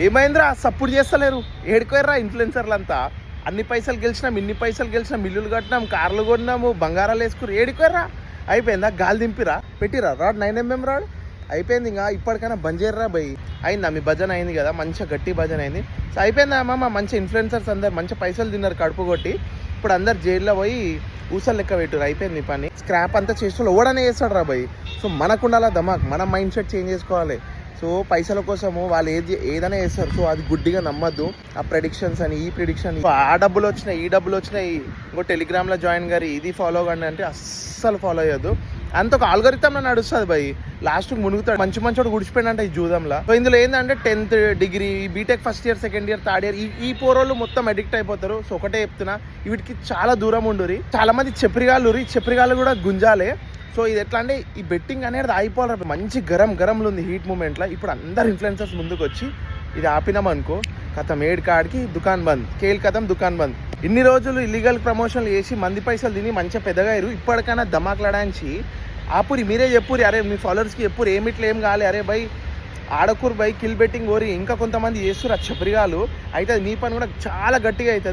ఏమైందిరా సపోర్ట్ చేస్తలేరు? ఏడుకోర్రా ఇన్ఫ్లుయెన్సర్లు అంతా. అన్ని పైసలు గెలిచినాం, ఇన్ని పైసలు గెలిచినాం, మిల్లులు కట్టినాం, కార్లు కొన్నాము, బంగారాలు వేసుకుని ఏడుకోర్రా. అయిపోయిందా? గాలి దింపిరా, పెట్టిరా రాడ్ 9mm రాడ్. అయిపోయింది. ఇంకా ఇప్పటికైనా బంద్ చేయర్రా భయ్. అయిందా మీ భజన? అయింది కదా, మంచిగా గట్టి భజన అయింది. సో అయిపోయిందా అమ్మమ్మ? మంచి ఇన్ఫ్లుయెన్సర్స్ అందరు మంచి పైసలు తిన్నారు కడుపు కొట్టి. ఇప్పుడు అందరు జైల్లో పోయి ఊసలు లెక్క పెట్టురు. అయిపోయింది పని. స్క్రాప్ అంతా చేసేవాళ్ళు ఓడనే చేస్తాడు రా భయ్. సో మనకు ఉండాలా దమాక్, మన మైండ్ సెట్ చేంజ్ చేసుకోవాలి. సో పైసల కోసము వాళ్ళు ఏదైనా చేస్తారు. సో అది గుడ్డిగా నమ్మద్దు. ఆ ప్రెడిక్షన్స్ అని, ఈ ప్రిడిక్షన్, ఆ డబ్బులు వచ్చినాయి, ఈ డబ్బులు వచ్చినాయి, ఇంకో టెలిగ్రామ్లో జాయిన్ గారి ఇది ఫాలో కండి అంటే అస్సలు ఫాలో అయ్యొద్దు. అంత ఒక ఆల్గరిథంలో నడుస్తుంది భయ్. లాస్ట్కి మునుగుతాడు. మంచి మంచోడు గుడిచిపోయిందంటే ఈ జూదంలో. సో ఇందులో ఏంటంటే 10th degree, BTech first year, second year, third year ఈ పోరోళ్ళు మొత్తం అడిక్ట్ అయిపోతారు. సో ఒకటే చెప్తున్నా, వీటికి చాలా దూరం ఉండురి. చాలా మంది చెప్పరిగాళ్ళు కూడా గుంజాలే. సో ఇది ఎట్లా అంటే ఈ బెట్టింగ్ అనేది అయిపోవాలి. మంచి గరంలో ఉంది హీట్ మూమెంట్లో. ఇప్పుడు అందరు ఇన్ఫ్లుయెన్సర్స్ ముందుకు వచ్చి ఇది ఆపినామనుకో కథం, ఏడు కాడికి దుకాన్ బంద్, కేల్ కథం దుకాన్ బంద్. ఇన్ని రోజులు ఇల్లీగల్ ప్రమోషన్లు చేసి మంది పైసలు తిని మంచిగా పెద్దగారు. ఇప్పటికైనా ధమాక్లాడాంచి ఆపురి. మీరే చెప్పురి, అరే మీ ఫాలోవర్స్కి చెప్పురు ఏమిట్లా ఏం కాలే, అరే బై ఆడకూరు బై కిల్ బెట్టింగ్ ఓరి ఇంకా కొంతమంది చేస్తారు ఆ చెప్పరిగాలు. అయితే మీ పని కూడా చాలా గట్టిగా అవుతుంది.